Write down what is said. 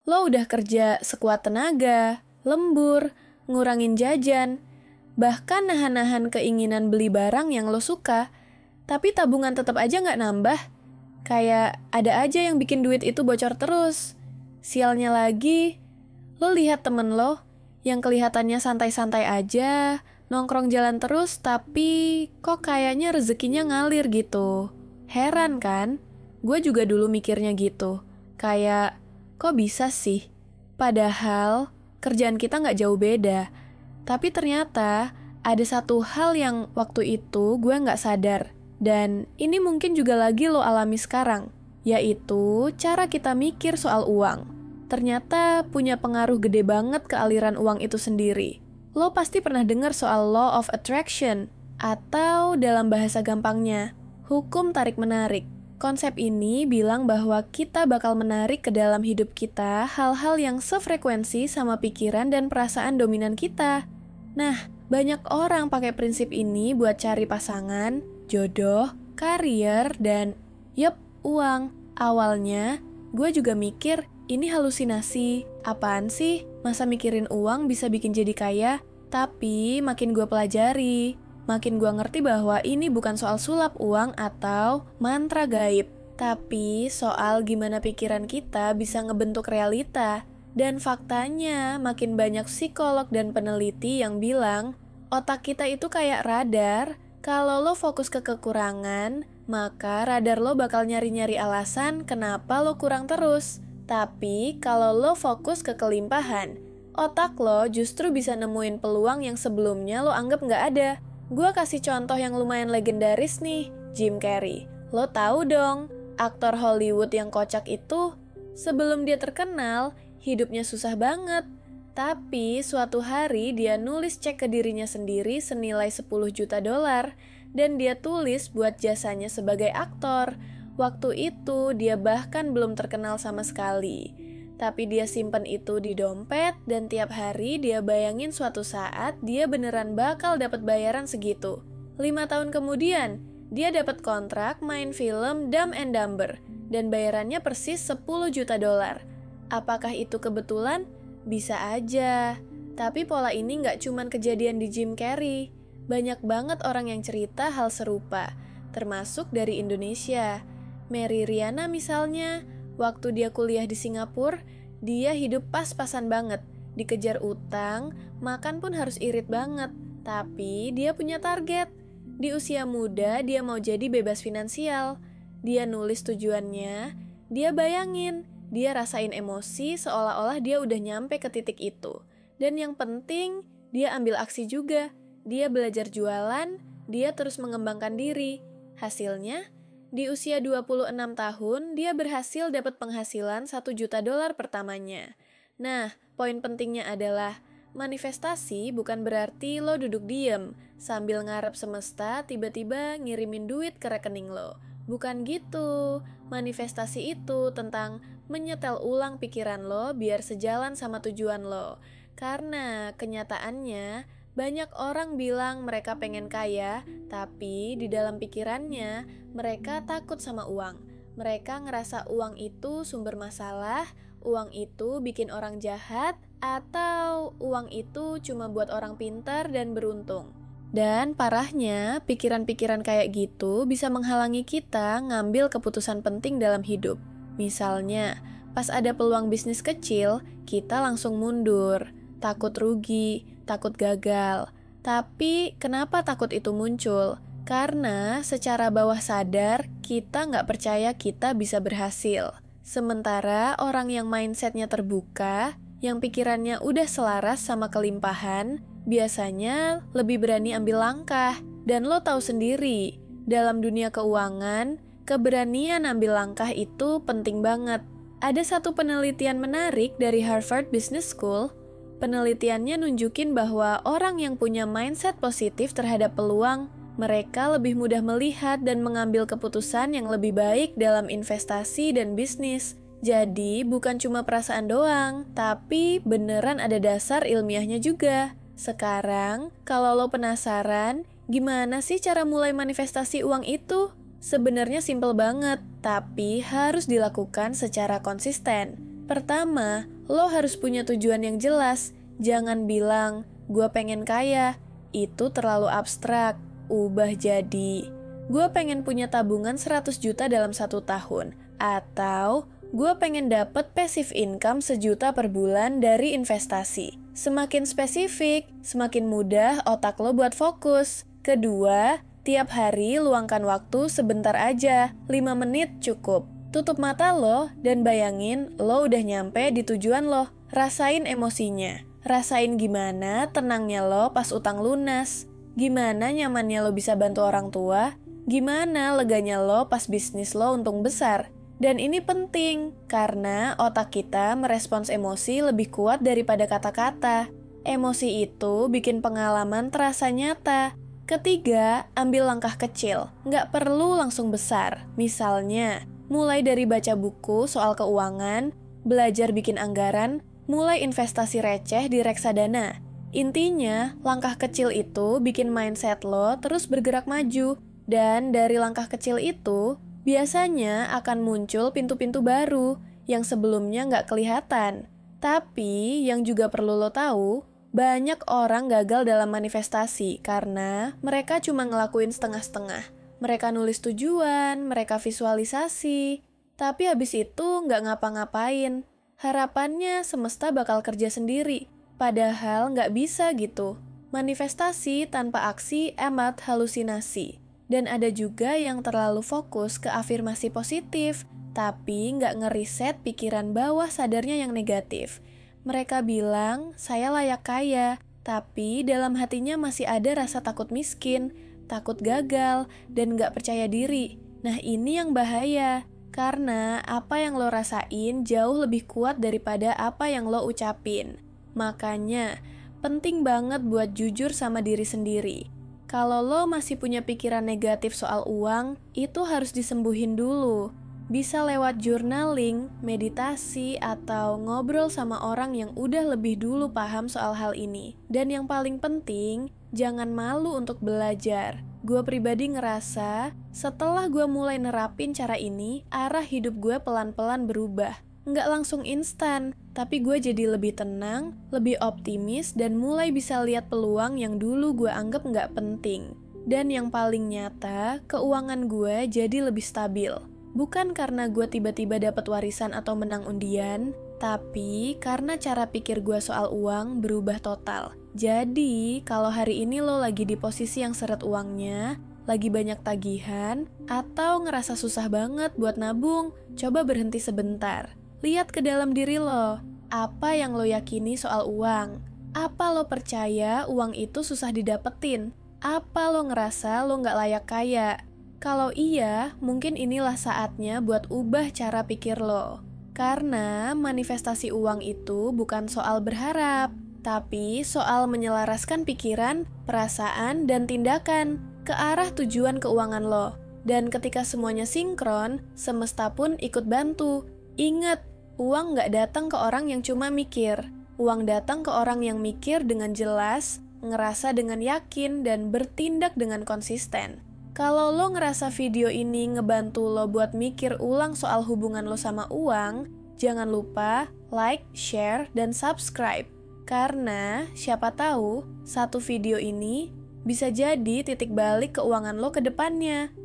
Lo udah kerja sekuat tenaga, lembur, ngurangin jajan, bahkan nahan-nahan keinginan beli barang yang lo suka, tapi tabungan tetap aja nggak nambah. Kayak ada aja yang bikin duit itu bocor terus. Sialnya lagi, lo lihat temen lo yang kelihatannya santai-santai aja, nongkrong jalan terus, tapi kok kayaknya rezekinya ngalir gitu. Heran kan? Gue juga dulu mikirnya gitu. Kayak, kok bisa sih? Padahal kerjaan kita nggak jauh beda. Tapi ternyata ada satu hal yang waktu itu gue nggak sadar. Dan ini mungkin juga lagi lo alami sekarang, yaitu cara kita mikir soal uang. Ternyata punya pengaruh gede banget ke aliran uang itu sendiri. Lo pasti pernah dengar soal law of attraction, atau dalam bahasa gampangnya, hukum tarik-menarik. Konsep ini bilang bahwa kita bakal menarik ke dalam hidup kita hal-hal yang sefrekuensi sama pikiran dan perasaan dominan kita. Nah, banyak orang pakai prinsip ini buat cari pasangan, jodoh, karier, dan uang. Awalnya, gue juga mikir, ini halusinasi. Apaan sih? Masa mikirin uang bisa bikin jadi kaya? Tapi makin gue pelajari, makin gue ngerti bahwa ini bukan soal sulap uang atau mantra gaib, tapi soal gimana pikiran kita bisa ngebentuk realita. Dan faktanya, makin banyak psikolog dan peneliti yang bilang, otak kita itu kayak radar. Kalau lo fokus ke kekurangan, maka radar lo bakal nyari-nyari alasan kenapa lo kurang terus. Tapi kalau lo fokus ke kelimpahan, otak lo justru bisa nemuin peluang yang sebelumnya lo anggap nggak ada. Gue kasih contoh yang lumayan legendaris nih, Jim Carrey. Lo tahu dong, aktor Hollywood yang kocak itu, sebelum dia terkenal, hidupnya susah banget. Tapi suatu hari dia nulis cek ke dirinya sendiri senilai $10 juta dan dia tulis buat jasanya sebagai aktor. Waktu itu dia bahkan belum terkenal sama sekali. Tapi dia simpen itu di dompet dan tiap hari dia bayangin suatu saat dia beneran bakal dapat bayaran segitu. 5 tahun kemudian, dia dapat kontrak main film Dumb and Dumber dan bayarannya persis $10 juta. Apakah itu kebetulan? Bisa aja, tapi pola ini nggak cuman kejadian di Jim Carrey. Banyak banget orang yang cerita hal serupa, termasuk dari Indonesia. Mary Riana misalnya, waktu dia kuliah di Singapura, dia hidup pas-pasan banget. Dikejar utang, makan pun harus irit banget. Tapi dia punya target. Di usia muda dia mau jadi bebas finansial. Dia nulis tujuannya, dia bayangin. Dia rasain emosi seolah-olah dia udah nyampe ke titik itu. Dan yang penting, dia ambil aksi juga. Dia belajar jualan, dia terus mengembangkan diri. Hasilnya, di usia 26 tahun, dia berhasil dapat penghasilan $1 juta pertamanya. Nah, poin pentingnya adalah, manifestasi bukan berarti lo duduk diem, sambil ngarep semesta tiba-tiba ngirimin duit ke rekening lo. Bukan gitu. Manifestasi itu tentang menyetel ulang pikiran lo biar sejalan sama tujuan lo. Karena kenyataannya banyak orang bilang mereka pengen kaya, tapi di dalam pikirannya mereka takut sama uang. Mereka ngerasa uang itu sumber masalah, uang itu bikin orang jahat, atau uang itu cuma buat orang pintar dan beruntung. Dan parahnya, pikiran-pikiran kayak gitu bisa menghalangi kita ngambil keputusan penting dalam hidup. Misalnya, pas ada peluang bisnis kecil, kita langsung mundur, takut rugi, takut gagal. Tapi kenapa takut itu muncul? Karena secara bawah sadar, kita nggak percaya kita bisa berhasil. Sementara orang yang mindsetnya terbuka, yang pikirannya udah selaras sama kelimpahan, biasanya lebih berani ambil langkah. Dan lo tahu sendiri, dalam dunia keuangan, keberanian ambil langkah itu penting banget. Ada satu penelitian menarik dari Harvard Business School. Penelitiannya nunjukin bahwa orang yang punya mindset positif terhadap peluang, mereka lebih mudah melihat dan mengambil keputusan yang lebih baik dalam investasi dan bisnis. Jadi, bukan cuma perasaan doang, tapi beneran ada dasar ilmiahnya juga. Sekarang, kalau lo penasaran, gimana sih cara mulai manifestasi uang itu? Sebenarnya simpel banget, tapi harus dilakukan secara konsisten. Pertama, lo harus punya tujuan yang jelas. Jangan bilang, gue pengen kaya. Itu terlalu abstrak. Ubah jadi, gue pengen punya tabungan 100 juta dalam 1 tahun. Atau, gue pengen dapet passive income 1 juta per bulan dari investasi. Semakin spesifik, semakin mudah otak lo buat fokus. Kedua, tiap hari luangkan waktu sebentar aja, 5 menit cukup. Tutup mata lo dan bayangin lo udah nyampe di tujuan lo. Rasain emosinya. Rasain gimana tenangnya lo pas utang lunas. Gimana nyamannya lo bisa bantu orang tua. Gimana leganya lo pas bisnis lo untung besar. Dan ini penting, karena otak kita merespons emosi lebih kuat daripada kata-kata. Emosi itu bikin pengalaman terasa nyata. Ketiga, ambil langkah kecil. Nggak perlu langsung besar. Misalnya, mulai dari baca buku soal keuangan, belajar bikin anggaran, mulai investasi receh di reksadana. Intinya, langkah kecil itu bikin mindset lo terus bergerak maju. Dan dari langkah kecil itu, biasanya akan muncul pintu-pintu baru yang sebelumnya nggak kelihatan. Tapi yang juga perlu lo tahu, banyak orang gagal dalam manifestasi karena mereka cuma ngelakuin setengah-setengah. Mereka nulis tujuan, mereka visualisasi, tapi habis itu nggak ngapa-ngapain. Harapannya semesta bakal kerja sendiri, padahal nggak bisa gitu. Manifestasi tanpa aksi amat halusinasi. Dan ada juga yang terlalu fokus ke afirmasi positif, tapi nggak ngeriset pikiran bawah sadarnya yang negatif. Mereka bilang, saya layak kaya, tapi dalam hatinya masih ada rasa takut miskin, takut gagal, dan nggak percaya diri. Nah ini yang bahaya, karena apa yang lo rasain jauh lebih kuat daripada apa yang lo ucapin. Makanya, penting banget buat jujur sama diri sendiri. Kalau lo masih punya pikiran negatif soal uang, itu harus disembuhin dulu. Bisa lewat journaling, meditasi, atau ngobrol sama orang yang udah lebih dulu paham soal hal ini. Dan yang paling penting, jangan malu untuk belajar. Gue pribadi ngerasa, setelah gue mulai nerapin cara ini, arah hidup gue pelan-pelan berubah. Nggak langsung instan, tapi gue jadi lebih tenang, lebih optimis, dan mulai bisa lihat peluang yang dulu gue anggap nggak penting. Dan yang paling nyata, keuangan gue jadi lebih stabil. Bukan karena gue tiba-tiba dapat warisan atau menang undian, tapi karena cara pikir gue soal uang berubah total. Jadi, kalau hari ini lo lagi di posisi yang seret uangnya, lagi banyak tagihan, atau ngerasa susah banget buat nabung, coba berhenti sebentar. Lihat ke dalam diri lo, apa yang lo yakini soal uang? Apa lo percaya uang itu susah didapetin? Apa lo ngerasa lo nggak layak kaya? Kalau iya, mungkin inilah saatnya buat ubah cara pikir lo. Karena manifestasi uang itu bukan soal berharap, tapi soal menyelaraskan pikiran, perasaan, dan tindakan ke arah tujuan keuangan lo. Dan ketika semuanya sinkron, semesta pun ikut bantu. Ingat, uang nggak datang ke orang yang cuma mikir. Uang datang ke orang yang mikir dengan jelas, ngerasa dengan yakin, dan bertindak dengan konsisten. Kalau lo ngerasa video ini ngebantu lo buat mikir ulang soal hubungan lo sama uang, jangan lupa like, share, dan subscribe. Karena siapa tahu satu video ini bisa jadi titik balik keuangan lo ke depannya.